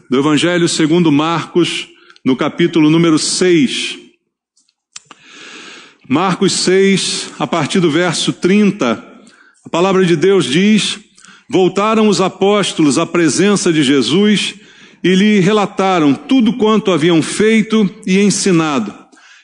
do Evangelho segundo Marcos, no capítulo número 6. Marcos 6, a partir do verso 30, a palavra de Deus diz: voltaram os apóstolos à presença de Jesus e lhe relataram tudo quanto haviam feito e ensinado.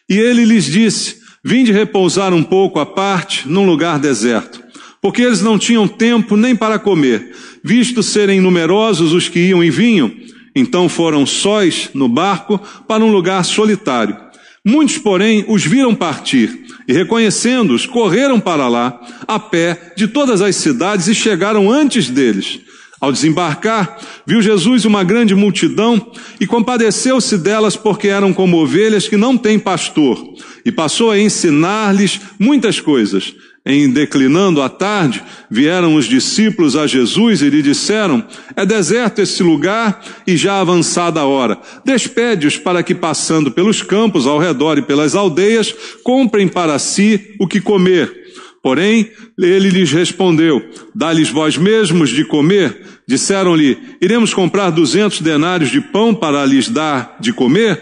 E ele lhes disse: vinde repousar um pouco à parte num lugar deserto, porque eles não tinham tempo nem para comer, visto serem numerosos os que iam e vinham. Então foram sós no barco para um lugar solitário. Muitos, porém, os viram partir, e reconhecendo-os, correram para lá, a pé, de todas as cidades, e chegaram antes deles. Ao desembarcar, viu Jesus uma grande multidão, e compadeceu-se delas, porque eram como ovelhas que não têm pastor, e passou a ensinar-lhes muitas coisas. Em declinando a tarde, vieram os discípulos a Jesus e lhe disseram: é deserto esse lugar e já avançada a hora. Despede-os para que, passando pelos campos ao redor e pelas aldeias, comprem para si o que comer. Porém, ele lhes respondeu: dá-lhes vós mesmos de comer. Disseram-lhe: iremos comprar 200 denários de pão para lhes dar de comer?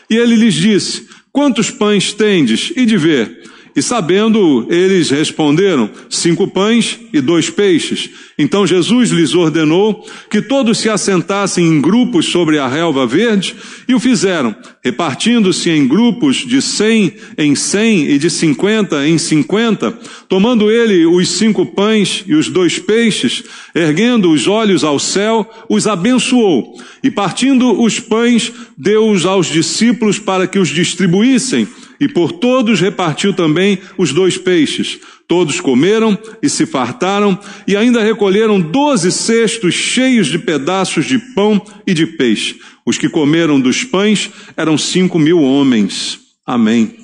E ele lhes disse: quantos pães tendes? E de ver. E sabendo, eles responderam: 5 pães e 2 peixes. Então Jesus lhes ordenou que todos se assentassem em grupos sobre a relva verde, e o fizeram, repartindo-se em grupos de 100 em 100 e de 50 em 50. Tomando ele os 5 pães e os 2 peixes, erguendo os olhos ao céu, os abençoou, e partindo os pães, deu-os aos discípulos para que os distribuíssem. E por todos repartiu também os 2 peixes. Todos comeram e se fartaram, e ainda recolheram 12 cestos cheios de pedaços de pão e de peixe. Os que comeram dos pães eram 5.000 homens. Amém.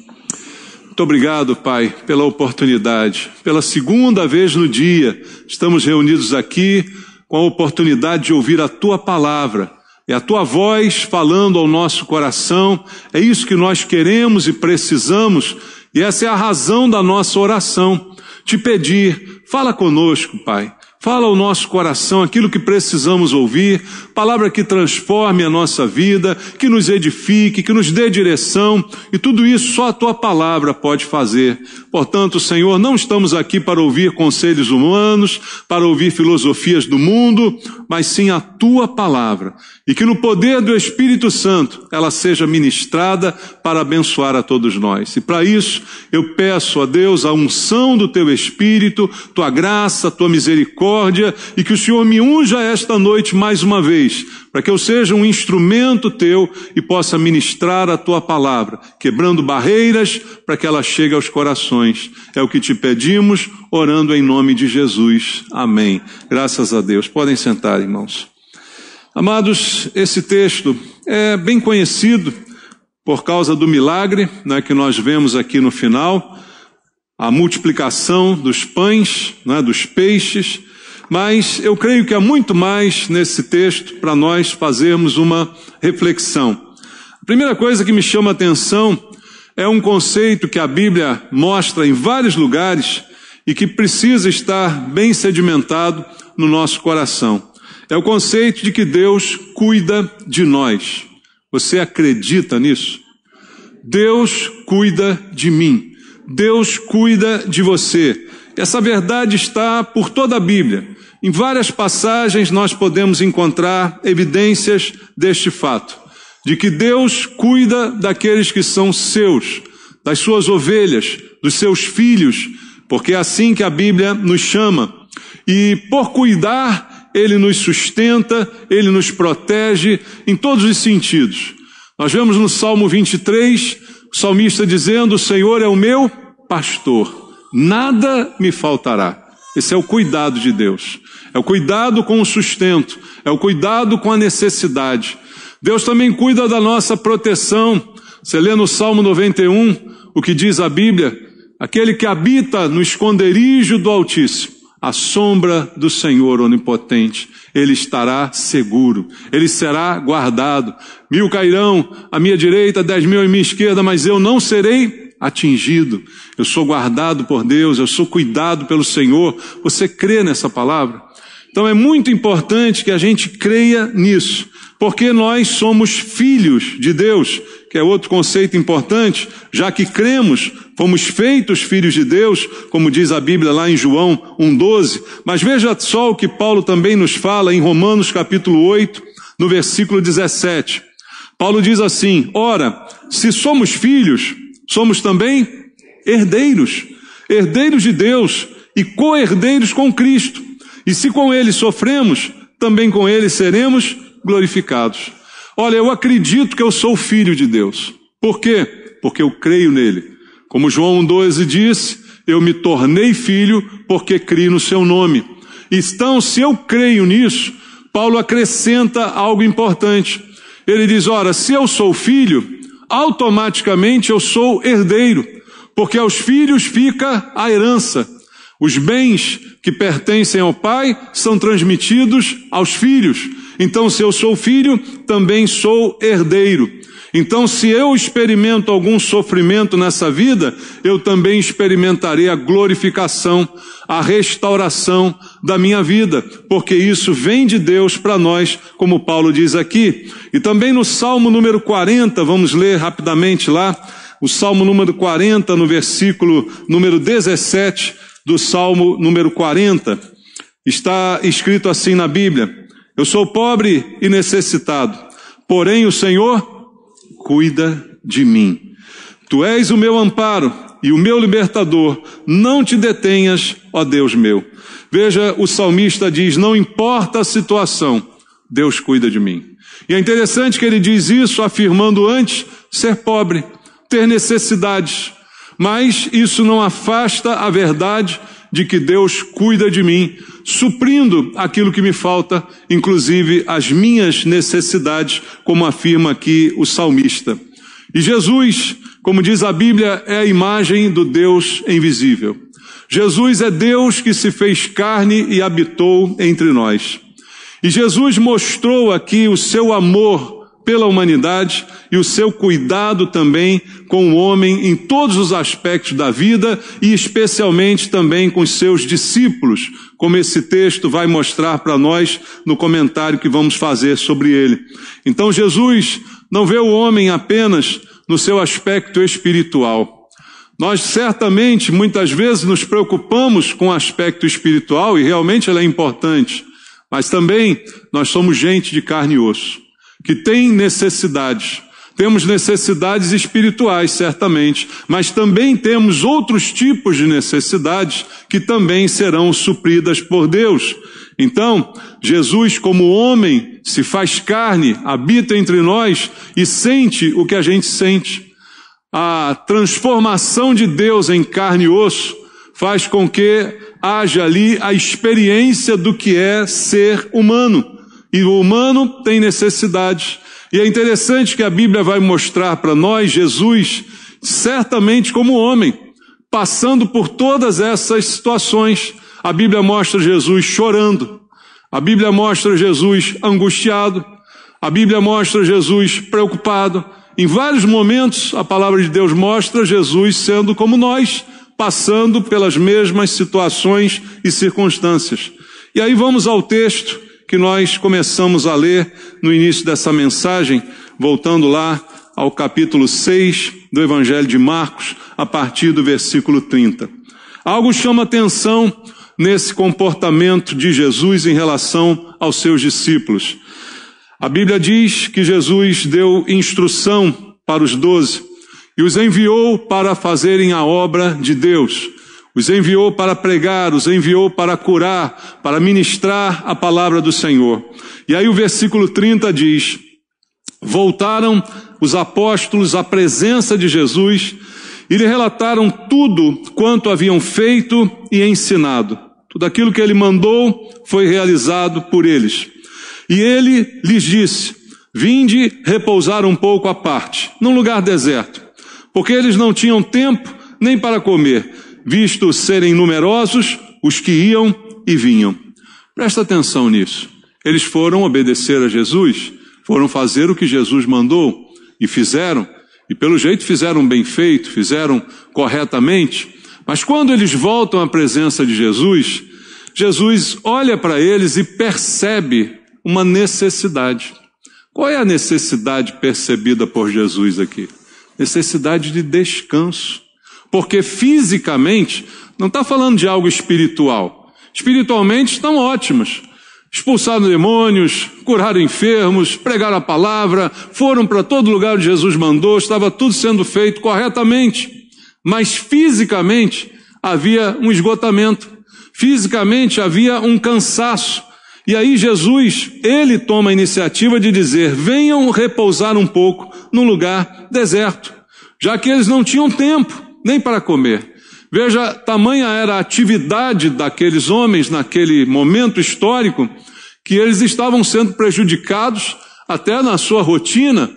Muito obrigado, Pai, pela oportunidade. Pela segunda vez no dia, estamos reunidos aqui com a oportunidade de ouvir a Tua palavra. É a Tua voz falando ao nosso coração. É isso que nós queremos e precisamos, e essa é a razão da nossa oração. Te pedir, fala conosco, Pai. Fala ao nosso coração aquilo que precisamos ouvir, palavra que transforme a nossa vida, que nos edifique, que nos dê direção, e tudo isso só a Tua palavra pode fazer. Portanto, Senhor, não estamos aqui para ouvir conselhos humanos, para ouvir filosofias do mundo, mas sim a Tua palavra. E que no poder do Espírito Santo ela seja ministrada para abençoar a todos nós. E para isso eu peço a Deus a unção do Teu Espírito, Tua graça, Tua misericórdia, e que o Senhor me unja esta noite mais uma vez, para que eu seja um instrumento Teu e possa ministrar a Tua palavra, quebrando barreiras para que ela chegue aos corações. É o que te pedimos, orando em nome de Jesus. Amém. Graças a Deus. Podem sentar, irmãos. Amados, esse texto é bem conhecido por causa do milagre, né, que nós vemos aqui no final, a multiplicação dos pães, né, dos peixes, mas eu creio que há muito mais nesse texto para nós fazermos uma reflexão. A primeira coisa que me chama a atenção é um conceito que a Bíblia mostra em vários lugares e que precisa estar bem sedimentado no nosso coração. É o conceito de que Deus cuida de nós. Você acredita nisso? Deus cuida de mim. Deus cuida de você. Essa verdade está por toda a Bíblia. Em várias passagens nós podemos encontrar evidências deste fato, de que Deus cuida daqueles que são seus, das suas ovelhas, dos seus filhos, porque é assim que a Bíblia nos chama. E por cuidar, Ele nos sustenta, Ele nos protege em todos os sentidos. Nós vemos no Salmo 23, o salmista dizendo: o Senhor é o meu pastor, nada me faltará. Esse é o cuidado de Deus. É o cuidado com o sustento, é o cuidado com a necessidade. Deus também cuida da nossa proteção. Você lê no Salmo 91, o que diz a Bíblia: aquele que habita no esconderijo do Altíssimo, à sombra do Senhor onipotente, ele estará seguro, ele será guardado. 1000 cairão à minha direita, 10.000 à minha esquerda, mas eu não serei atingido. Eu sou guardado por Deus, eu sou cuidado pelo Senhor. Você crê nessa palavra? Então é muito importante que a gente creia nisso, porque nós somos filhos de Deus, que é outro conceito importante, já que cremos, fomos feitos filhos de Deus, como diz a Bíblia lá em João 1,12. Mas veja só o que Paulo também nos fala em Romanos capítulo 8, no versículo 17. Paulo diz assim: ora, se somos filhos, somos também herdeiros, herdeiros de Deus e co-herdeiros com Cristo. E se com ele sofremos, também com ele seremos glorificados. Olha, eu acredito que eu sou filho de Deus. Por quê? Porque eu creio nele. Como João 1,12 disse, eu me tornei filho porque criei no seu nome. Então, se eu creio nisso, Paulo acrescenta algo importante. Ele diz, ora, se eu sou filho, automaticamente eu sou herdeiro, porque aos filhos fica a herança. Os bens que pertencem ao pai são transmitidos aos filhos. Então, se eu sou filho, também sou herdeiro. Então, se eu experimento algum sofrimento nessa vida, eu também experimentarei a glorificação, a restauração da minha vida, porque isso vem de Deus para nós, como Paulo diz aqui. E também no Salmo número 40, vamos ler rapidamente lá, o Salmo número 40, no versículo número 17, do Salmo número 40, está escrito assim na Bíblia: eu sou pobre e necessitado, porém o Senhor cuida de mim. Tu és o meu amparo e o meu libertador, não te detenhas, ó Deus meu. Veja, o salmista diz, não importa a situação, Deus cuida de mim. E é interessante que ele diz isso afirmando antes ser pobre, ter necessidades. Mas isso não afasta a verdade de que Deus cuida de mim, suprindo aquilo que me falta, inclusive as minhas necessidades, como afirma aqui o salmista. E Jesus, como diz a Bíblia, é a imagem do Deus invisível. Jesus é Deus que se fez carne e habitou entre nós. E Jesus mostrou aqui o seu amor pela humanidade e o seu cuidado também com o homem em todos os aspectos da vida e especialmente também com os seus discípulos, como esse texto vai mostrar para nós no comentário que vamos fazer sobre ele. Então Jesus não vê o homem apenas no seu aspecto espiritual. Nós certamente muitas vezes nos preocupamos com o aspecto espiritual e realmente ele é importante, mas também nós somos gente de carne e osso, que tem necessidades. Temos necessidades espirituais, certamente, mas também temos outros tipos de necessidades que também serão supridas por Deus. Então, Jesus, como homem, se faz carne, habita entre nós e sente o que a gente sente. A transformação de Deus em carne e osso faz com que haja ali a experiência do que é ser humano. E o humano tem necessidades. E é interessante que a Bíblia vai mostrar para nós Jesus certamente como homem, passando por todas essas situações. A Bíblia mostra Jesus chorando. A Bíblia mostra Jesus angustiado. A Bíblia mostra Jesus preocupado. Em vários momentos, a palavra de Deus mostra Jesus sendo como nós, passando pelas mesmas situações e circunstâncias. E aí vamos ao texto que nós começamos a ler no início dessa mensagem, voltando lá ao capítulo 6 do Evangelho de Marcos, a partir do versículo 30. Algo chama atenção nesse comportamento de Jesus em relação aos seus discípulos. A Bíblia diz que Jesus deu instrução para os 12 e os enviou para fazerem a obra de Deus. Os enviou para pregar, os enviou para curar, para ministrar a palavra do Senhor. E aí o versículo 30 diz, voltaram os apóstolos à presença de Jesus e lhe relataram tudo quanto haviam feito e ensinado. Tudo aquilo que ele mandou foi realizado por eles. E ele lhes disse, vinde repousar um pouco à parte, num lugar deserto, porque eles não tinham tempo nem para comer, visto serem numerosos os que iam e vinham. Presta atenção nisso. Eles foram obedecer a Jesus, foram fazer o que Jesus mandou e fizeram, e pelo jeito fizeram bem feito, fizeram corretamente, mas quando eles voltam à presença de Jesus, Jesus olha para eles e percebe uma necessidade. Qual é a necessidade percebida por Jesus aqui? Necessidade de descanso. Porque fisicamente, não está falando de algo espiritual. Espiritualmente estão ótimos. Expulsaram demônios, curaram enfermos, pregaram a palavra, foram para todo lugar onde Jesus mandou, estava tudo sendo feito corretamente. Mas fisicamente havia um esgotamento, fisicamente havia um cansaço. E aí Jesus, ele toma a iniciativa de dizer, venham repousar um pouco num lugar deserto, já que eles não tinham tempo nem para comer. Veja, tamanha era a atividade daqueles homens naquele momento histórico, que eles estavam sendo prejudicados até na sua rotina,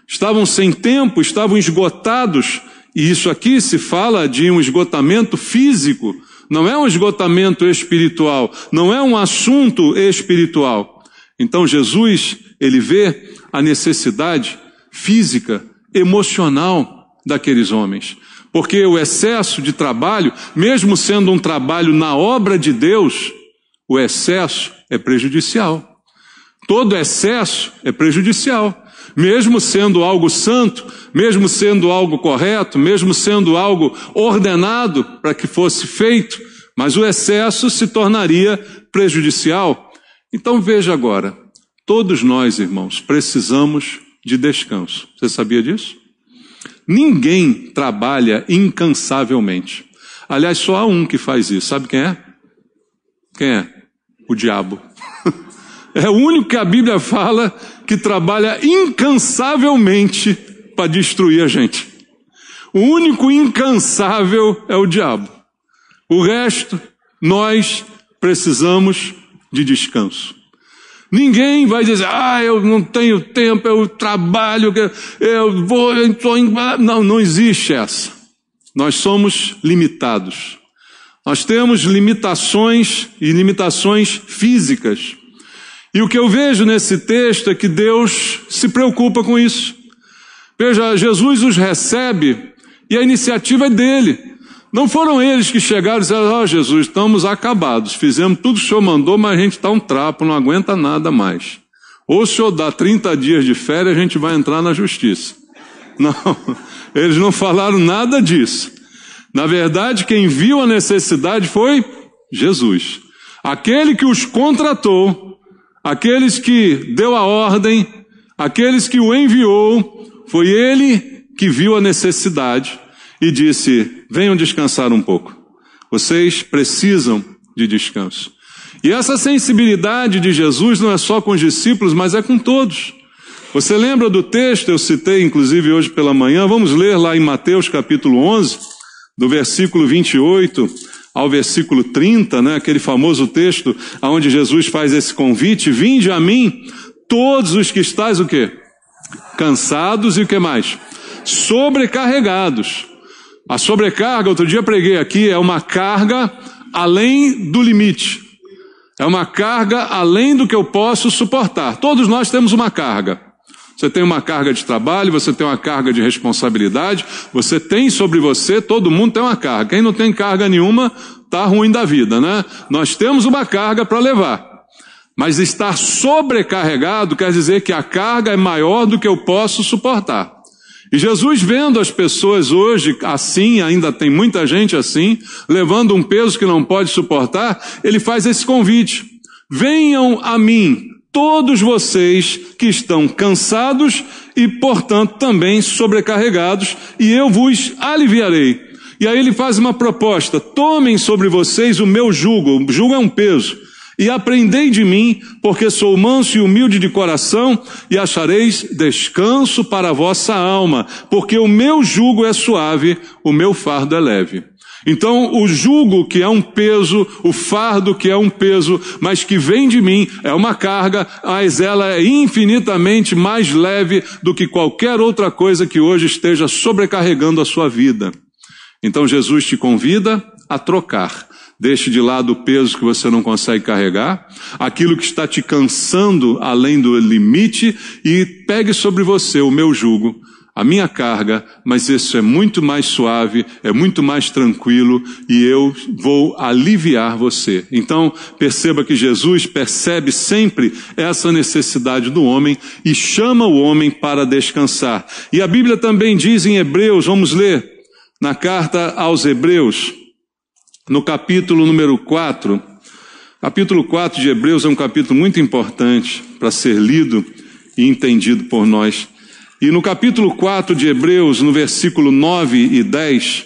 estavam sem tempo, estavam esgotados, e isso aqui se fala de um esgotamento físico, não é um esgotamento espiritual, não é um assunto espiritual. Então Jesus, ele vê a necessidade física, emocional daqueles homens. Porque o excesso de trabalho, mesmo sendo um trabalho na obra de Deus, o excesso é prejudicial. Todo excesso é prejudicial. Mesmo sendo algo santo, mesmo sendo algo correto, mesmo sendo algo ordenado para que fosse feito, mas o excesso se tornaria prejudicial. Então veja agora, todos nós, irmãos, precisamos de descanso. Você sabia disso? Ninguém trabalha incansavelmente. Aliás, só há um que faz isso. Sabe quem é? Quem é? O diabo. É o único que a Bíblia fala que trabalha incansavelmente para destruir a gente. O único incansável é o diabo. O resto, nós precisamos de descanso. Ninguém vai dizer, eu não tenho tempo, eu trabalho, eu vou, eu estou em... Não existe essa. Nós somos limitados. Nós temos limitações e limitações físicas. E o que eu vejo nesse texto é que Deus se preocupa com isso. Veja, Jesus os recebe e a iniciativa é dele. Não foram eles que chegaram e disseram, Jesus, estamos acabados, fizemos tudo que o Senhor mandou, mas a gente está um trapo, não aguenta nada mais. Ou o Senhor dá 30 dias de férias, a gente vai entrar na justiça. Não, eles não falaram nada disso. Na verdade, quem viu a necessidade foi Jesus. Aquele que os contratou, aqueles que deu a ordem, aqueles que o enviou, foi ele que viu a necessidade e disse, venham descansar um pouco. Vocês precisam de descanso. E essa sensibilidade de Jesus não é só com os discípulos, mas é com todos. Você lembra do texto, eu citei inclusive hoje pela manhã, vamos ler lá em Mateus capítulo 11, do versículo 28 ao versículo 30, né? Aquele famoso texto onde Jesus faz esse convite, vinde a mim, todos os que estáis o quê? Cansados e o que mais? Sobrecarregados. A sobrecarga, outro dia preguei aqui, é uma carga além do limite. É uma carga além do que eu posso suportar. Todos nós temos uma carga. Você tem uma carga de trabalho, você tem uma carga de responsabilidade, você tem sobre você, todo mundo tem uma carga. Quem não tem carga nenhuma, está ruim da vida, né? Nós temos uma carga para levar. Mas estar sobrecarregado quer dizer que a carga é maior do que eu posso suportar. E Jesus vendo as pessoas hoje assim, ainda tem muita gente assim, levando um peso que não pode suportar, ele faz esse convite. Venham a mim, todos vocês que estão cansados e, portanto, também sobrecarregados, e eu vos aliviarei. E aí ele faz uma proposta, tomem sobre vocês o meu jugo, o jugo é um peso, e aprendei de mim, porque sou manso e humilde de coração, e achareis descanso para a vossa alma, porque o meu jugo é suave, o meu fardo é leve. Então, o jugo que é um peso, o fardo que é um peso, mas que vem de mim, é uma carga, mas ela é infinitamente mais leve do que qualquer outra coisa que hoje esteja sobrecarregando a sua vida. Então, Jesus te convida a trocar. Deixe de lado o peso que você não consegue carregar, aquilo que está te cansando além do limite, e pegue sobre você o meu jugo, a minha carga, mas isso é muito mais suave, é muito mais tranquilo e eu vou aliviar você. Então, perceba que Jesus percebe sempre essa necessidade do homem e chama o homem para descansar. E a Bíblia também diz em Hebreus, vamos ler, na carta aos Hebreus, no capítulo número 4, capítulo 4 de Hebreus é um capítulo muito importante para ser lido e entendido por nós. E no capítulo 4 de Hebreus, no versículo 9 e 10,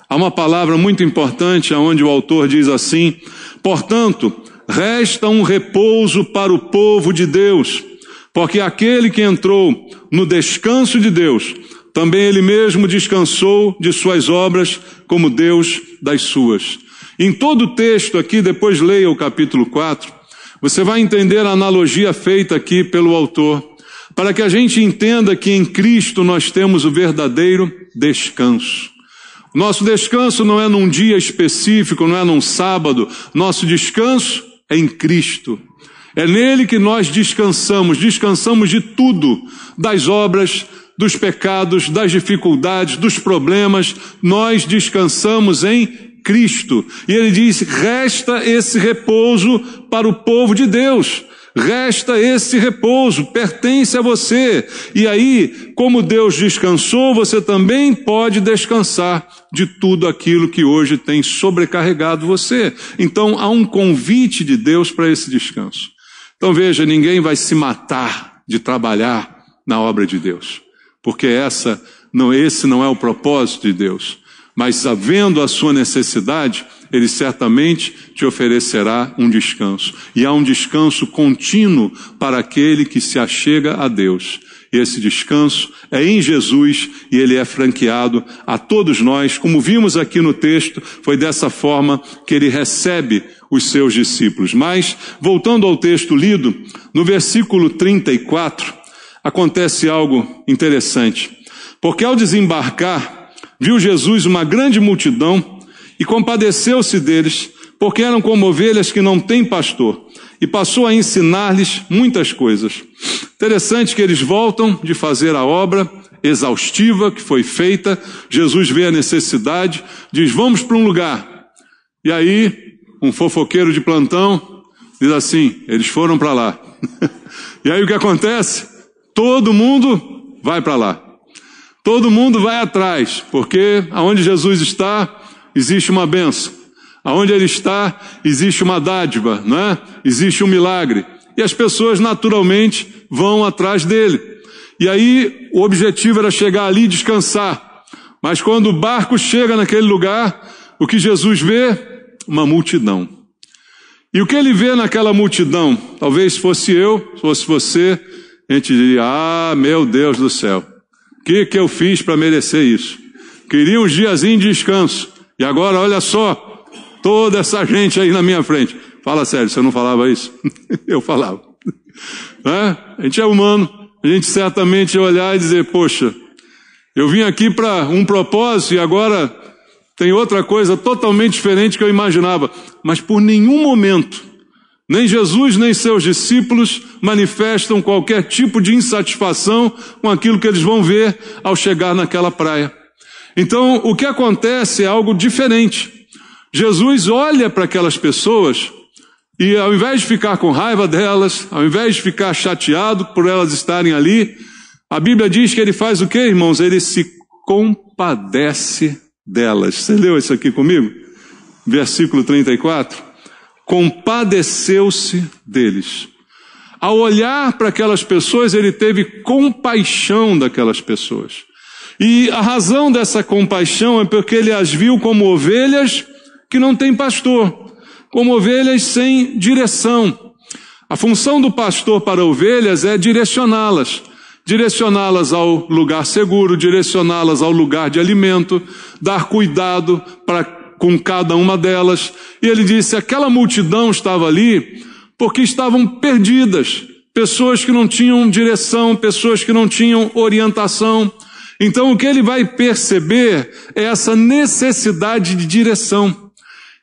há uma palavra muito importante onde o autor diz assim: portanto, resta um repouso para o povo de Deus, porque aquele que entrou no descanso de Deus, também ele mesmo descansou de suas obras, como Deus das suas. Em todo o texto aqui, depois leia o capítulo 4, você vai entender a analogia feita aqui pelo autor, para que a gente entenda que em Cristo nós temos o verdadeiro descanso. Nosso descanso não é num dia específico, não é num sábado. Nosso descanso é em Cristo. É nele que nós descansamos de tudo, das obras, dos pecados, das dificuldades, dos problemas. Nós descansamos em Cristo. E ele diz, resta esse repouso para o povo de Deus. Resta esse repouso, pertence a você. E aí, como Deus descansou, você também pode descansar de tudo aquilo que hoje tem sobrecarregado você. Então, há um convite de Deus para esse descanso. Então veja, ninguém vai se matar de trabalhar na obra de Deus, porque esse não é o propósito de Deus. Mas havendo a sua necessidade, Ele certamente te oferecerá um descanso. E há um descanso contínuo para aquele que se achega a Deus. E esse descanso é em Jesus e Ele é franqueado a todos nós. Como vimos aqui no texto, foi dessa forma que Ele recebe os seus discípulos. Mas, voltando ao texto lido, no versículo 34, acontece algo interessante. Porque ao desembarcar, viu Jesus uma grande multidão e compadeceu-se deles, porque eram como ovelhas que não têm pastor, e passou a ensinar-lhes muitas coisas. Interessante que eles voltam de fazer a obra exaustiva que foi feita. Jesus vê a necessidade, diz, vamos para um lugar. E aí, um fofoqueiro de plantão diz assim, eles foram para lá. E aí o que acontece? Todo mundo vai para lá. Todo mundo vai atrás, porque aonde Jesus está, existe uma bênção. Aonde Ele está, existe uma dádiva, não é? Existe um milagre. E as pessoas naturalmente vão atrás dele. E aí o objetivo era chegar ali e descansar. Mas quando o barco chega naquele lugar, o que Jesus vê? Uma multidão. E o que Ele vê naquela multidão? Talvez fosse eu, fosse você, a gente diria, meu Deus do céu. O que eu fiz para merecer isso? Queria uns diazinhos de descanso. E agora, olha só, toda essa gente aí na minha frente. Fala sério, você não falava isso? Eu falava. A gente é humano. A gente certamente ia olhar e dizer, poxa, eu vim aqui para um propósito e agora tem outra coisa totalmente diferente que eu imaginava. Mas por nenhum momento, nem Jesus nem seus discípulos manifestam qualquer tipo de insatisfação com aquilo que eles vão ver ao chegar naquela praia. Então, o que acontece é algo diferente. Jesus olha para aquelas pessoas e ao invés de ficar com raiva delas, ao invés de ficar chateado por elas estarem ali, a Bíblia diz que Ele faz o quê, irmãos? Ele se compadece delas. Você leu isso aqui comigo? Versículo 34. Compadeceu-se deles. Ao olhar para aquelas pessoas, Ele teve compaixão daquelas pessoas. E a razão dessa compaixão é porque Ele as viu como ovelhas que não têm pastor, como ovelhas sem direção. A função do pastor para ovelhas é direcioná-las ao lugar seguro, direcioná-las ao lugar de alimento, dar cuidado com cada uma delas. E ele disse, aquela multidão estava ali porque estavam perdidas, pessoas que não tinham direção, pessoas que não tinham orientação. Então o que ele vai perceber é essa necessidade de direção.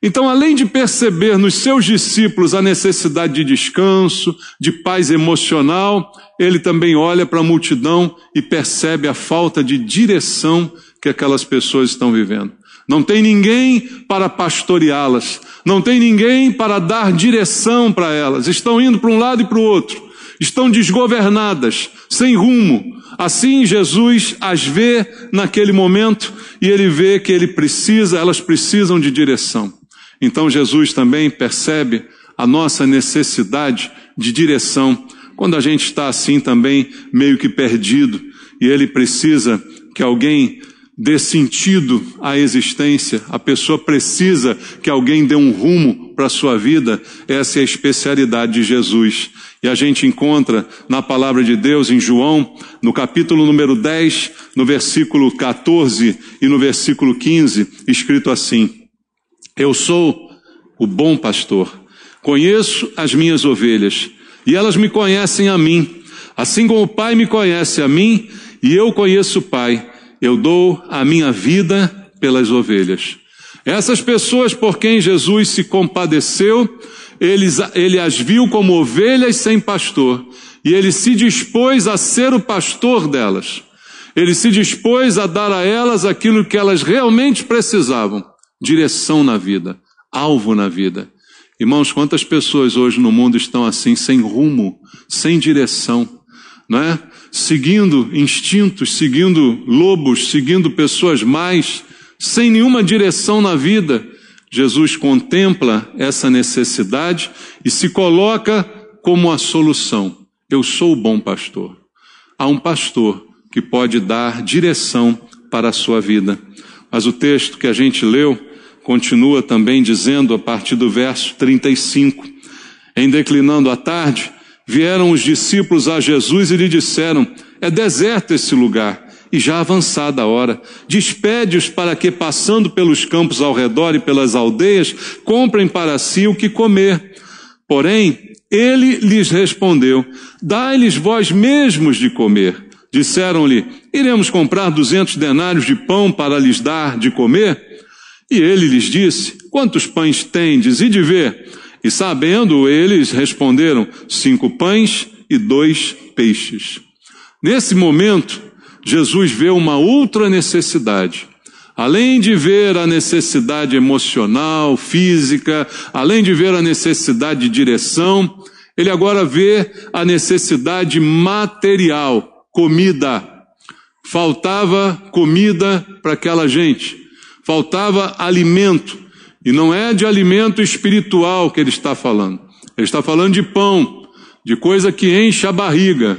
Então, além de perceber nos seus discípulos a necessidade de descanso, de paz emocional, ele também olha para a multidão e percebe a falta de direção que aquelas pessoas estão vivendo. Não tem ninguém para pastoreá-las, não tem ninguém para dar direção para elas. Estão indo para um lado e para o outro, estão desgovernadas, sem rumo. Assim Jesus as vê naquele momento e ele vê que elas precisam de direção. Então Jesus também percebe a nossa necessidade de direção, quando a gente está assim também meio que perdido, e ele precisa que alguém dê sentido à existência, a pessoa precisa que alguém dê um rumo para a sua vida. Essa é a especialidade de Jesus. E a gente encontra na palavra de Deus em João, no capítulo número 10, no versículo 14 e no versículo 15, escrito assim: Eu sou o bom pastor, conheço as minhas ovelhas, e elas me conhecem a mim, assim como o Pai me conhece a mim, e eu conheço o Pai, eu dou a minha vida pelas ovelhas. Essas pessoas por quem Jesus se compadeceu, ele as viu como ovelhas sem pastor, e ele se dispôs a ser o pastor delas. Ele se dispôs a dar a elas aquilo que elas realmente precisavam: direção na vida, alvo na vida. Irmãos, quantas pessoas hoje no mundo estão assim, sem rumo, sem direção, não é? Seguindo instintos, seguindo lobos, seguindo pessoas más, sem nenhuma direção na vida. Jesus contempla essa necessidade e se coloca como a solução. Eu sou o bom pastor. Há um pastor que pode dar direção para a sua vida. Mas o texto que a gente leu continua também dizendo, a partir do verso 35, em declinando a tarde, vieram os discípulos a Jesus e lhe disseram: é deserto esse lugar, e já avançada a hora. Despede-os para que, passando pelos campos ao redor e pelas aldeias, comprem para si o que comer. Porém, ele lhes respondeu: dai-lhes vós mesmos de comer. Disseram-lhe: iremos comprar 200 denários de pão para lhes dar de comer? E ele lhes disse: quantos pães tendes? E de ver. E sabendo, eles responderam: 5 pães e 2 peixes. Nesse momento, Jesus vê uma outra necessidade. Além de ver a necessidade emocional, física, além de ver a necessidade de direção, ele agora vê a necessidade material, comida. Faltava comida para aquela gente, faltava alimento. E não é de alimento espiritual que ele está falando. Ele está falando de pão, de coisa que enche a barriga.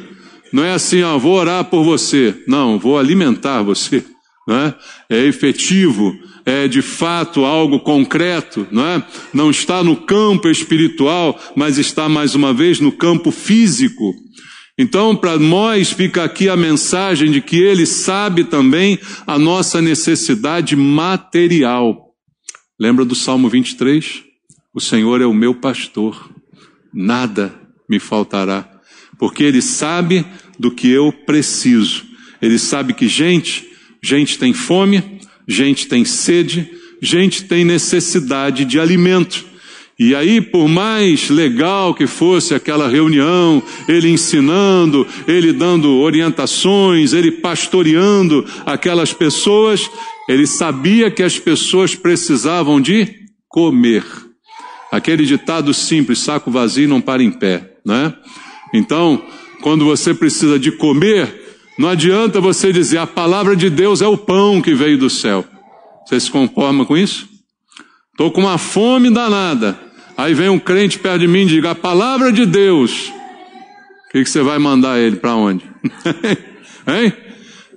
Não é assim, vou orar por você. Não, vou alimentar você. Não é? É efetivo, é de fato algo concreto. Não é? Não está no campo espiritual, mas está mais uma vez no campo físico. Então, para nós fica aqui a mensagem de que ele sabe também a nossa necessidade material. Lembra do Salmo 23? O Senhor é o meu pastor, nada me faltará, porque ele sabe do que eu preciso. Ele sabe que gente tem fome, gente tem sede, gente tem necessidade de alimento. E aí, por mais legal que fosse aquela reunião, ele ensinando, ele dando orientações, ele pastoreando aquelas pessoas, ele sabia que as pessoas precisavam de comer. Aquele ditado simples: saco vazio não para em pé, né? Então, quando você precisa de comer, não adianta você dizer: a palavra de Deus é o pão que veio do céu. Você se conforma com isso? Estou com uma fome danada. Aí vem um crente perto de mim e diz: a palavra de Deus. O que você vai mandar ele para onde? Hein?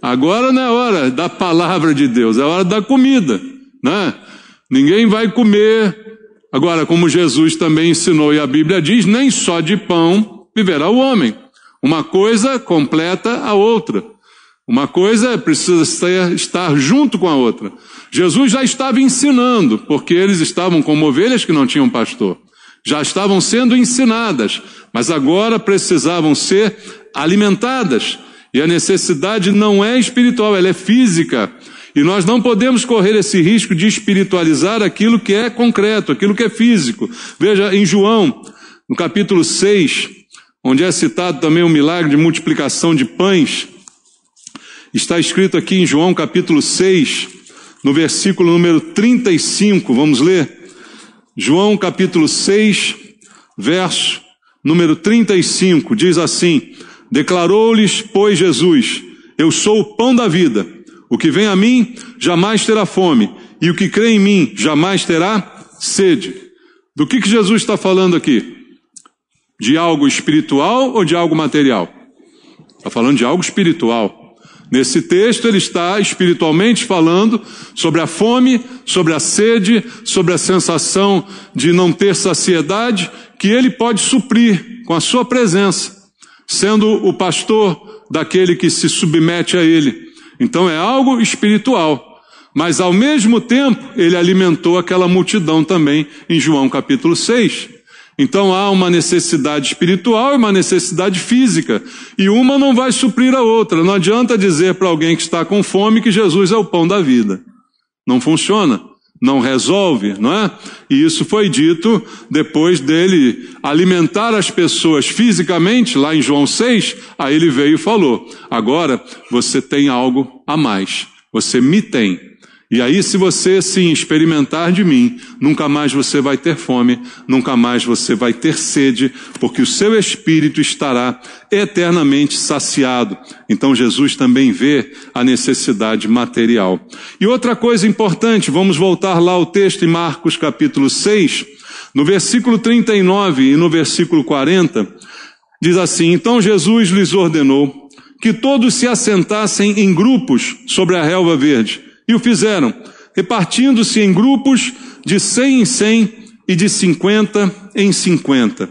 Agora não é hora da palavra de Deus, é hora da comida, né? Ninguém vai comer. Agora, como Jesus também ensinou e a Bíblia diz, nem só de pão viverá o homem. Uma coisa completa a outra. Uma coisa precisa estar junto com a outra. Jesus já estava ensinando, porque eles estavam como ovelhas que não tinham pastor. Já estavam sendo ensinadas, mas agora precisavam ser alimentadas. E a necessidade não é espiritual, ela é física. E nós não podemos correr esse risco de espiritualizar aquilo que é concreto, aquilo que é físico. Veja, em João, no capítulo 6, onde é citado também o milagre de multiplicação de pães, está escrito aqui em João capítulo 6, no versículo número 35, vamos ler? João capítulo 6, verso número 35, diz assim: declarou-lhes, pois, Jesus: eu sou o pão da vida, o que vem a mim jamais terá fome, e o que crê em mim jamais terá sede. Do que Jesus está falando aqui? De algo espiritual ou de algo material? Está falando de algo espiritual. Nesse texto ele está espiritualmente falando sobre a fome, sobre a sede, sobre a sensação de não ter saciedade, que ele pode suprir com a sua presença, sendo o pastor daquele que se submete a ele. Então é algo espiritual, mas ao mesmo tempo ele alimentou aquela multidão também em João capítulo 6. Então há uma necessidade espiritual e uma necessidade física, e uma não vai suprir a outra. Não adianta dizer para alguém que está com fome que Jesus é o pão da vida. Não funciona, não resolve, não é? E isso foi dito depois dele alimentar as pessoas fisicamente, lá em João 6, aí ele veio e falou: agora você tem algo a mais, você me tem. E aí, se você sim experimentar de mim, nunca mais você vai ter fome, nunca mais você vai ter sede, porque o seu espírito estará eternamente saciado. Então Jesus também vê a necessidade material. E outra coisa importante, vamos voltar lá ao texto em Marcos capítulo 6, no versículo 39 e no versículo 40, diz assim: então Jesus lhes ordenou que todos se assentassem em grupos sobre a relva verde. E o fizeram, repartindo-se em grupos de 100 em 100 e de 50 em 50.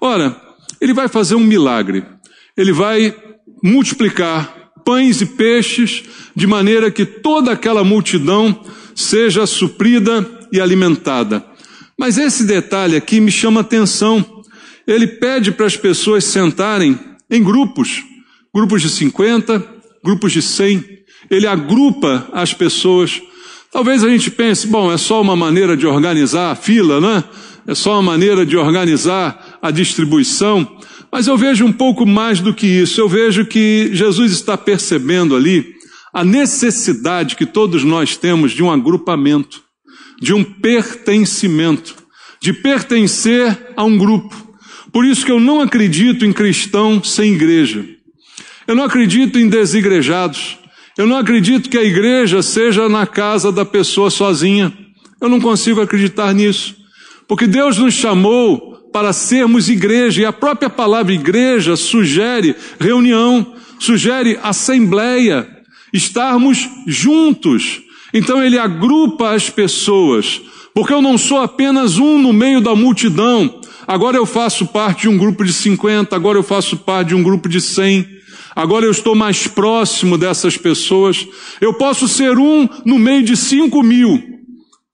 Ora, ele vai fazer um milagre. Ele vai multiplicar pães e peixes de maneira que toda aquela multidão seja suprida e alimentada. Mas esse detalhe aqui me chama a atenção. Ele pede para as pessoas sentarem em grupos de 50, grupos de 100. Ele agrupa as pessoas. Talvez a gente pense, bom, é só uma maneira de organizar a fila, né? É só uma maneira de organizar a distribuição. Mas eu vejo um pouco mais do que isso. Eu vejo que Jesus está percebendo ali a necessidade que todos nós temos de um agrupamento, de um pertencimento, de pertencer a um grupo. Por isso que eu não acredito em cristão sem igreja. Eu não acredito em desigrejados. Eu não acredito que a igreja seja na casa da pessoa sozinha. Eu não consigo acreditar nisso. Porque Deus nos chamou para sermos igreja, e a própria palavra igreja sugere reunião, sugere assembleia, estarmos juntos. Então ele agrupa as pessoas, porque eu não sou apenas um no meio da multidão. Agora eu faço parte de um grupo de 50, agora eu faço parte de um grupo de 100. Agora eu estou mais próximo dessas pessoas. Eu posso ser um no meio de 5.000.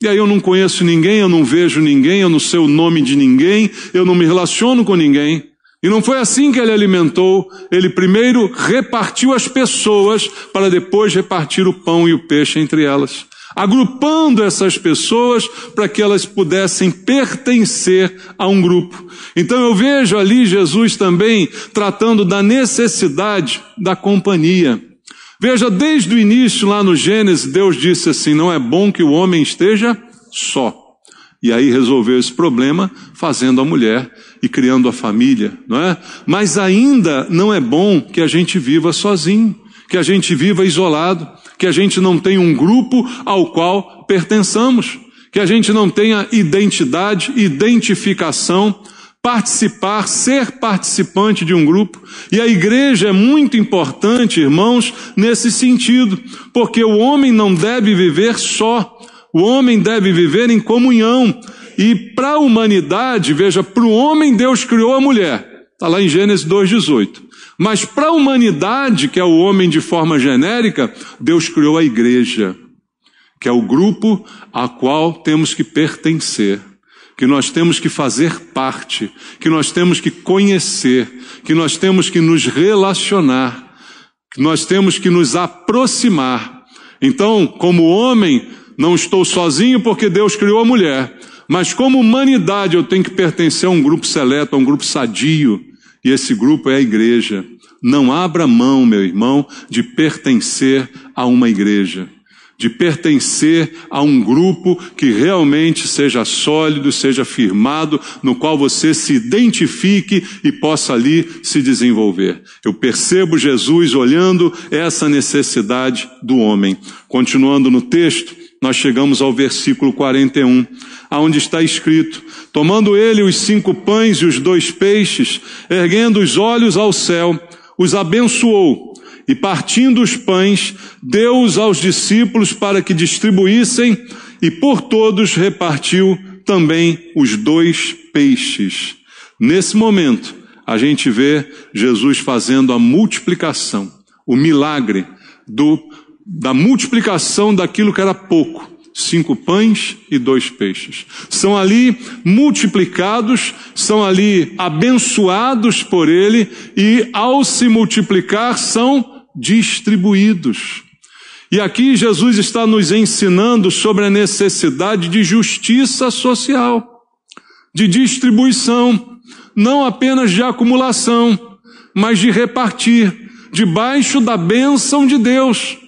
E aí eu não conheço ninguém, eu não vejo ninguém, eu não sei o nome de ninguém, eu não me relaciono com ninguém. E não foi assim que ele alimentou. Ele primeiro repartiu as pessoas para depois repartir o pão e o peixe entre elas, agrupando essas pessoas para que elas pudessem pertencer a um grupo. Então eu vejo ali Jesus também tratando da necessidade da companhia. Veja, desde o início lá no Gênesis, Deus disse assim: não é bom que o homem esteja só. E aí resolveu esse problema fazendo a mulher e criando a família, não é? Mas ainda não é bom que a gente viva sozinho, que a gente viva isolado, que a gente não tenha um grupo ao qual pertençamos, que a gente não tenha identidade, identificação, participar, ser participante de um grupo. E a igreja é muito importante, irmãos, nesse sentido, porque o homem não deve viver só, o homem deve viver em comunhão. E para a humanidade, veja, para o homem Deus criou a mulher, está lá em Gênesis 2,18. Mas para a humanidade, que é o homem de forma genérica, Deus criou a igreja, que é o grupo a qual temos que pertencer, que nós temos que fazer parte, que nós temos que conhecer, que nós temos que nos relacionar, que nós temos que nos aproximar. Então, como homem, não estou sozinho porque Deus criou a mulher, mas como humanidade eu tenho que pertencer a um grupo seleto, a um grupo sadio, e esse grupo é a igreja. Não abra mão, meu irmão, de pertencer a uma igreja, de pertencer a um grupo que realmente seja sólido, seja firmado, no qual você se identifique e possa ali se desenvolver. Eu percebo Jesus olhando essa necessidade do homem. Continuando no texto, nós chegamos ao versículo 41, aonde está escrito: tomando ele os 5 pães e os 2 peixes, erguendo os olhos ao céu, os abençoou, e partindo os pães, deu-os aos discípulos para que distribuíssem, e por todos repartiu também os 2 peixes. Nesse momento, a gente vê Jesus fazendo a multiplicação, o milagre da multiplicação daquilo que era pouco. 5 pães e 2 peixes. São ali multiplicados, são ali abençoados por ele e ao se multiplicar são distribuídos. E aqui Jesus está nos ensinando sobre a necessidade de justiça social, de distribuição, não apenas de acumulação, mas de repartir, debaixo da bênção de Deus.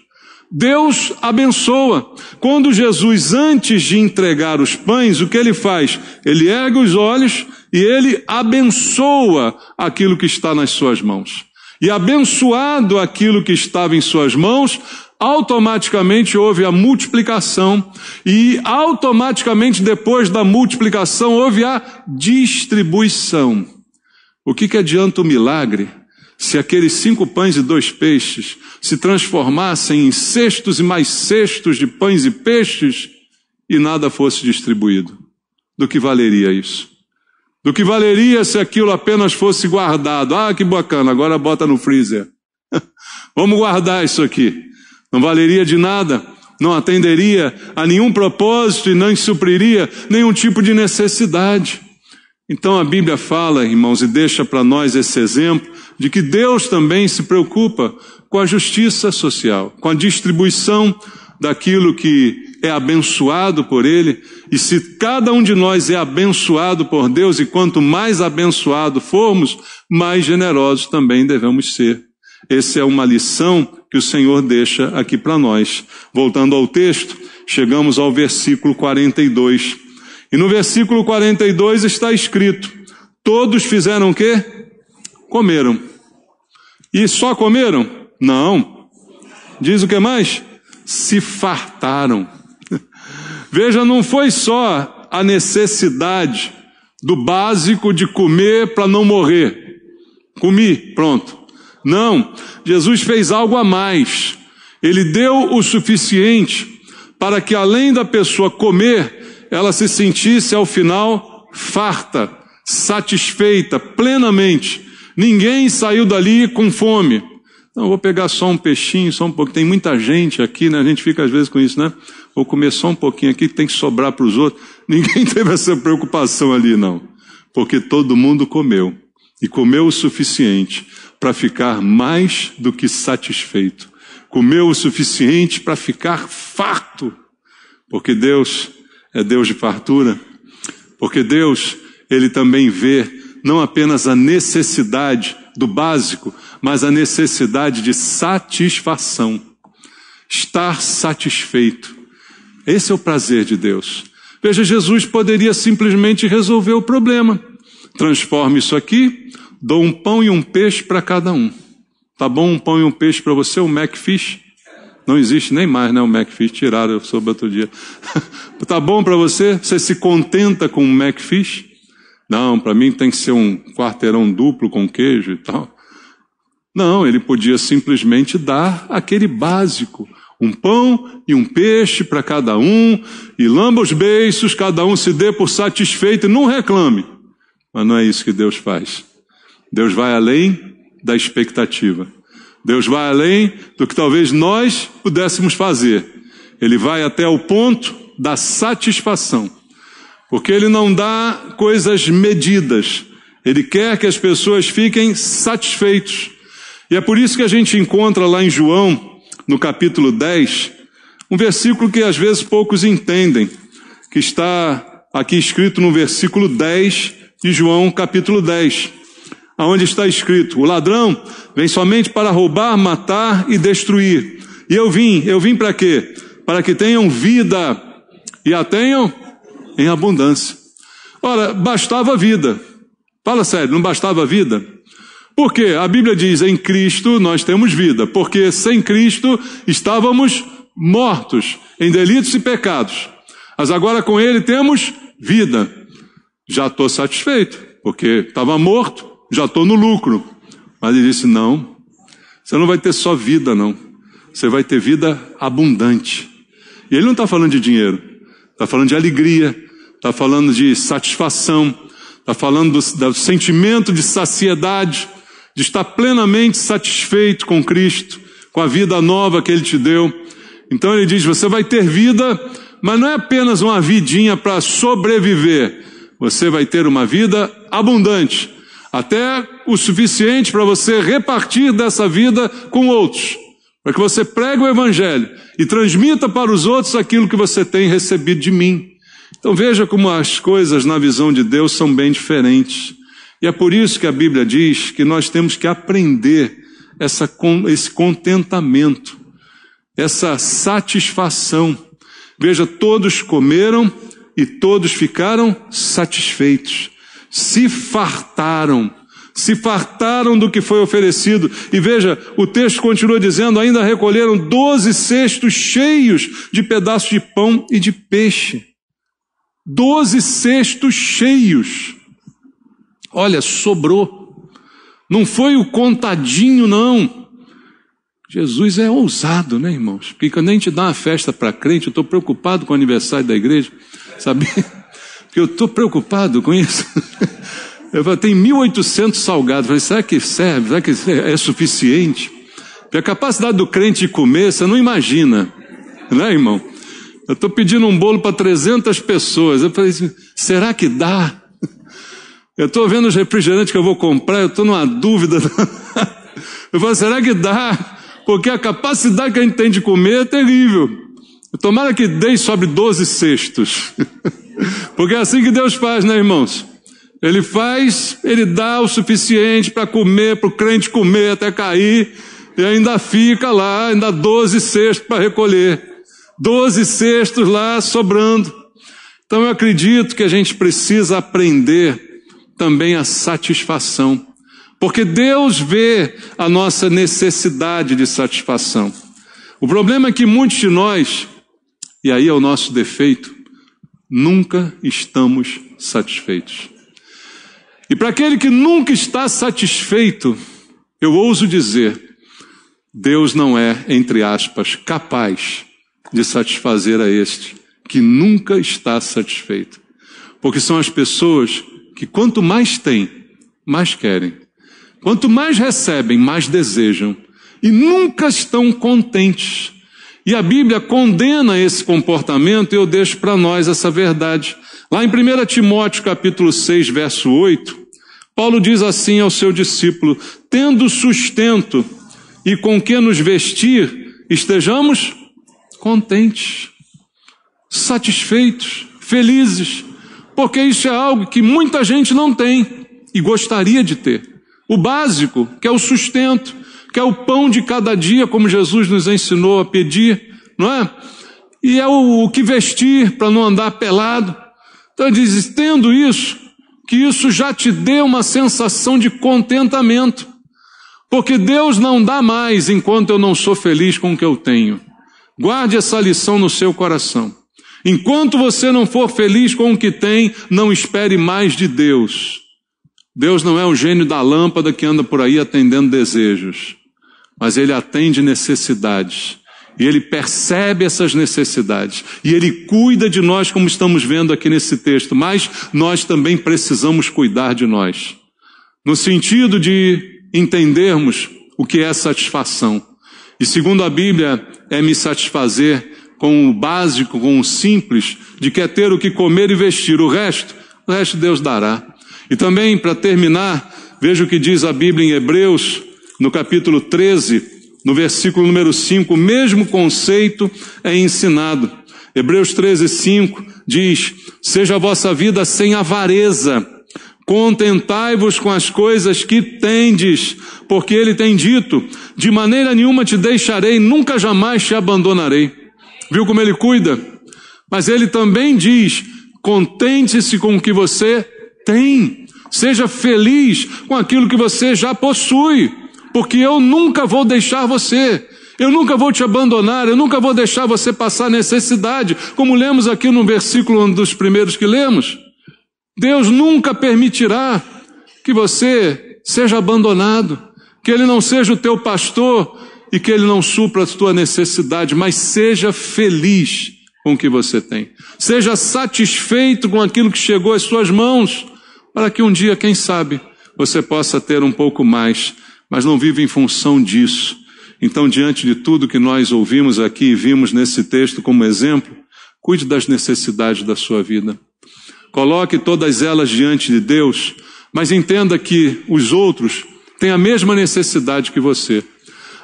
Deus abençoa. Quando Jesus, antes de entregar os pães, o que ele faz? Ele ergue os olhos e ele abençoa aquilo que está nas suas mãos. E abençoado aquilo que estava em suas mãos, automaticamente houve a multiplicação e automaticamente depois da multiplicação houve a distribuição. O que adianta o milagre se aqueles 5 pães e 2 peixes se transformassem em cestos e mais cestos de pães e peixes e nada fosse distribuído? Do que valeria isso? Do que valeria se aquilo apenas fosse guardado? Ah, que bacana, agora bota no freezer. Vamos guardar isso aqui. Não valeria de nada, não atenderia a nenhum propósito e não supriria nenhum tipo de necessidade. Então a Bíblia fala, irmãos, e deixa para nós esse exemplo de que Deus também se preocupa com a justiça social, com a distribuição daquilo que é abençoado por Ele. E se cada um de nós é abençoado por Deus, e quanto mais abençoado formos, mais generosos também devemos ser. Essa é uma lição que o Senhor deixa aqui para nós. Voltando ao texto, chegamos ao versículo 42. E no versículo 42 está escrito: todos fizeram o quê? Comeram. E só comeram? Não. Diz o que mais? Se fartaram. Veja, não foi só a necessidade do básico de comer para não morrer. Comi, pronto. Não, Jesus fez algo a mais. Ele deu o suficiente para que, além da pessoa comer, ela se sentisse ao final farta, satisfeita, plenamente. Ninguém saiu dali com fome. Não, vou pegar só um peixinho, só um pouco. Tem muita gente aqui, né? A gente fica às vezes com isso, né? Vou comer só um pouquinho aqui, que tem que sobrar para os outros. Ninguém teve essa preocupação ali, não. Porque todo mundo comeu. E comeu o suficiente para ficar mais do que satisfeito. Comeu o suficiente para ficar farto. Porque Deus é Deus de fartura. Porque Deus, Ele também vê não apenas a necessidade do básico, mas a necessidade de satisfação. Estar satisfeito. Esse é o prazer de Deus. Veja, Jesus poderia simplesmente resolver o problema. Transforme isso aqui, dou um pão e um peixe para cada um. Tá bom um pão e um peixe para você, um Macfish? Não existe nem mais, né, o Macfish, tiraram sobre outro dia. Tá bom para você? Você se contenta com um Macfish? Não, para mim tem que ser um quarteirão duplo com queijo e tal. Não, ele podia simplesmente dar aquele básico. Um pão e um peixe para cada um, e lamba os beiços, cada um se dê por satisfeito e não reclame. Mas não é isso que Deus faz. Deus vai além da expectativa. Deus vai além do que talvez nós pudéssemos fazer. Ele vai até o ponto da satisfação. Porque Ele não dá coisas medidas. Ele quer que as pessoas fiquem satisfeitos. E é por isso que a gente encontra lá em João, no capítulo 10, Um versículo que às vezes poucos entendem, que está aqui escrito no versículo 10 de João, capítulo 10, onde está escrito: o ladrão vem somente para roubar, matar e destruir. E eu vim para quê? Para que tenham vida e a tenham em abundância. Ora, bastava vida. Fala sério, não bastava vida? Por quê? A Bíblia diz, em Cristo nós temos vida, porque sem Cristo estávamos mortos em delitos e pecados. Mas agora com Ele temos vida. Já estou satisfeito, porque estava morto, já estou no lucro. Mas Ele disse, não, você não vai ter só vida, não. Você vai ter vida abundante. E Ele não está falando de dinheiro, está falando de alegria, está falando de satisfação, está falando do sentimento de saciedade, de estar plenamente satisfeito com Cristo, com a vida nova que Ele te deu. Então Ele diz, você vai ter vida, mas não é apenas uma vidinha para sobreviver. Você vai ter uma vida abundante, até o suficiente para você repartir dessa vida com outros, para que você pregue o Evangelho e transmita para os outros aquilo que você tem recebido de mim. Então veja como as coisas na visão de Deus são bem diferentes. E é por isso que a Bíblia diz que nós temos que aprender esse contentamento, essa satisfação. Veja, todos comeram e todos ficaram satisfeitos, se fartaram do que foi oferecido. E veja, o texto continua dizendo, ainda recolheram 12 cestos cheios de pedaços de pão e de peixe. 12 cestos cheios. Olha, sobrou. Não foi o contadinho, não. Jesus é ousado, né, irmãos? Porque quando a gente dá uma festa para crente, eu estou preocupado com o aniversário da igreja, sabe? Porque eu estou preocupado com isso. Eu falei, tem 1.800 salgados. Eu falei, será que serve? Será que é suficiente? Porque a capacidade do crente de comer, você não imagina, né, irmão? Eu estou pedindo um bolo para 300 pessoas. Eu falei assim, será que dá? Eu estou vendo os refrigerantes que eu vou comprar, eu estou numa dúvida. Eu falei, será que dá? Porque a capacidade que a gente tem de comer é terrível. Tomara que dê sobre 12 cestos. Porque é assim que Deus faz, né, irmãos? Ele dá o suficiente para comer, para o crente comer até cair, e ainda fica lá, ainda 12 cestos para recolher. 12 cestos lá sobrando. Então eu acredito que a gente precisa aprender também a satisfação, porque Deus vê a nossa necessidade de satisfação. O problema é que muitos de nós, e aí é o nosso defeito, nunca estamos satisfeitos. E para aquele que nunca está satisfeito, eu ouso dizer, Deus não é, entre aspas, capaz de satisfazer a este que nunca está satisfeito. Porque são as pessoas que quanto mais têm, mais querem. Quanto mais recebem, mais desejam. E nunca estão contentes. E a Bíblia condena esse comportamento, e eu deixo para nós essa verdade. Lá em 1 Timóteo capítulo 6, verso 8, Paulo diz assim ao seu discípulo, tendo sustento e com que nos vestir, estejamos contentes, satisfeitos, felizes, porque isso é algo que muita gente não tem e gostaria de ter. O básico, que é o sustento, que é o pão de cada dia, como Jesus nos ensinou a pedir, não é? E é o que vestir para não andar pelado. Então ele diz, tendo isso, que isso já te dê uma sensação de contentamento, porque Deus não dá mais enquanto eu não sou feliz com o que eu tenho. Guarde essa lição no seu coração. Enquanto você não for feliz com o que tem, não espere mais de Deus. Deus não é o gênio da lâmpada que anda por aí atendendo desejos, mas Ele atende necessidades. E Ele percebe essas necessidades. E Ele cuida de nós, como estamos vendo aqui nesse texto. Mas nós também precisamos cuidar de nós. No sentido de entendermos o que é satisfação. E segundo a Bíblia, é me satisfazer com o básico, com o simples, de que é ter o que comer e vestir. O resto Deus dará. E também, para terminar, veja o que diz a Bíblia em Hebreus, no capítulo 13, No versículo número 5, o mesmo conceito é ensinado. Hebreus 13:5 diz: seja a vossa vida sem avareza, contentai-vos com as coisas que tendes, porque ele tem dito: de maneira nenhuma te deixarei, nunca jamais te abandonarei. Viu como ele cuida? Mas ele também diz: contente-se com o que você tem, seja feliz com aquilo que você já possui, porque eu nunca vou deixar você, eu nunca vou te abandonar, eu nunca vou deixar você passar necessidade, como lemos aqui no versículo, um dos primeiros que lemos. Deus nunca permitirá que você seja abandonado, que Ele não seja o teu pastor e que Ele não supra a tua necessidade, mas seja feliz com o que você tem. Seja satisfeito com aquilo que chegou às suas mãos, para que um dia, quem sabe, você possa ter um pouco mais, mas não vive em função disso. Então, diante de tudo que nós ouvimos aqui e vimos nesse texto como exemplo, cuide das necessidades da sua vida. Coloque todas elas diante de Deus, mas entenda que os outros têm a mesma necessidade que você.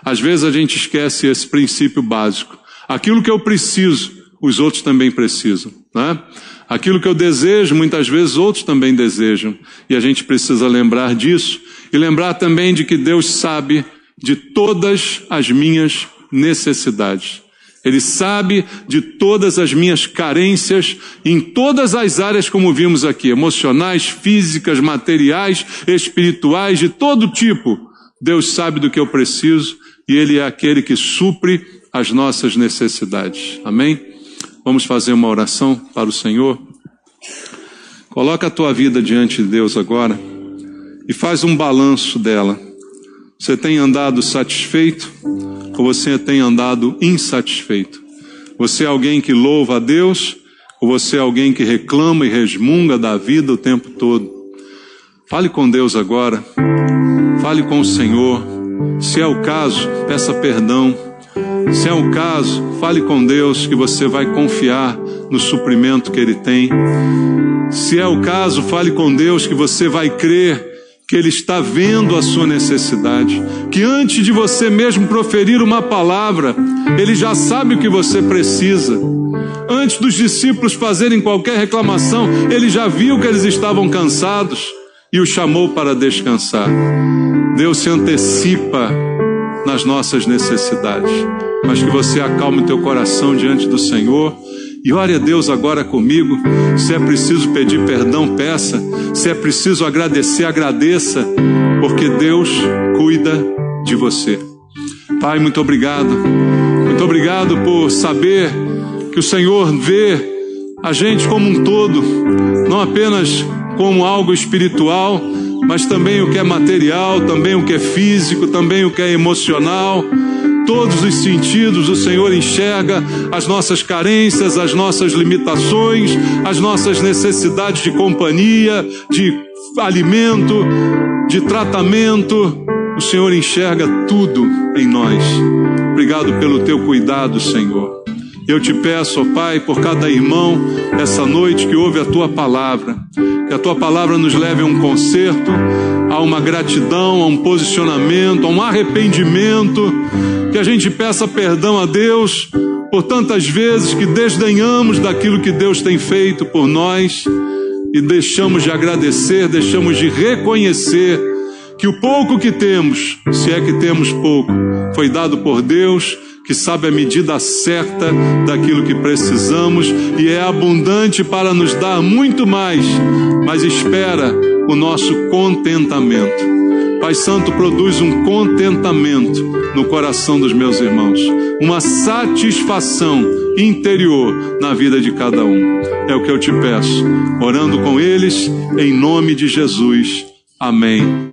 Às vezes a gente esquece esse princípio básico. Aquilo que eu preciso, os outros também precisam, né? Aquilo que eu desejo, muitas vezes outros também desejam. E a gente precisa lembrar disso e lembrar também de que Deus sabe de todas as minhas necessidades. Ele sabe de todas as minhas carências em todas as áreas, como vimos aqui, emocionais, físicas, materiais, espirituais, de todo tipo. Deus sabe do que eu preciso e Ele é aquele que supre as nossas necessidades. Amém? Vamos fazer uma oração para o Senhor. Coloca a tua vida diante de Deus agora e faz um balanço dela. Você tem andado satisfeito ou você tem andado insatisfeito? Você é alguém que louva a Deus ou você é alguém que reclama e resmunga da vida o tempo todo? Fale com Deus agora. Fale com o Senhor. Se é o caso, peça perdão. Se é o caso, fale com Deus que você vai confiar no suprimento que Ele tem. Se é o caso, fale com Deus que você vai crer que Ele está vendo a sua necessidade, que antes de você mesmo proferir uma palavra, Ele já sabe o que você precisa. Antes dos discípulos fazerem qualquer reclamação, Ele já viu que eles estavam cansados e os chamou para descansar. Deus se antecipa nas nossas necessidades, mas que você acalme o teu coração diante do Senhor e ore a Deus agora comigo. Se é preciso pedir perdão, peça. Se é preciso agradecer, agradeça, porque Deus cuida de você. Pai, muito obrigado. Muito obrigado por saber que o Senhor vê a gente como um todo, não apenas como algo espiritual, mas também o que é material, também o que é físico, também o que é emocional. Todos os sentidos o Senhor enxerga as nossas carências, as nossas limitações, as nossas necessidades de companhia, de alimento, de tratamento. O Senhor enxerga tudo em nós. Obrigado pelo teu cuidado, Senhor. Eu te peço, ó Pai, por cada irmão essa noite que ouve a tua palavra, que a tua palavra nos leve a um conserto, a uma gratidão, a um posicionamento, a um arrependimento, que a gente peça perdão a Deus por tantas vezes que desdenhamos daquilo que Deus tem feito por nós e deixamos de agradecer, deixamos de reconhecer que o pouco que temos, se é que temos pouco, foi dado por Deus, que sabe a medida certa daquilo que precisamos e é abundante para nos dar muito mais, mas espera o nosso contentamento. Pai Santo, produz um contentamento no coração dos meus irmãos, uma satisfação interior na vida de cada um. É o que eu te peço, orando com eles, em nome de Jesus. Amém.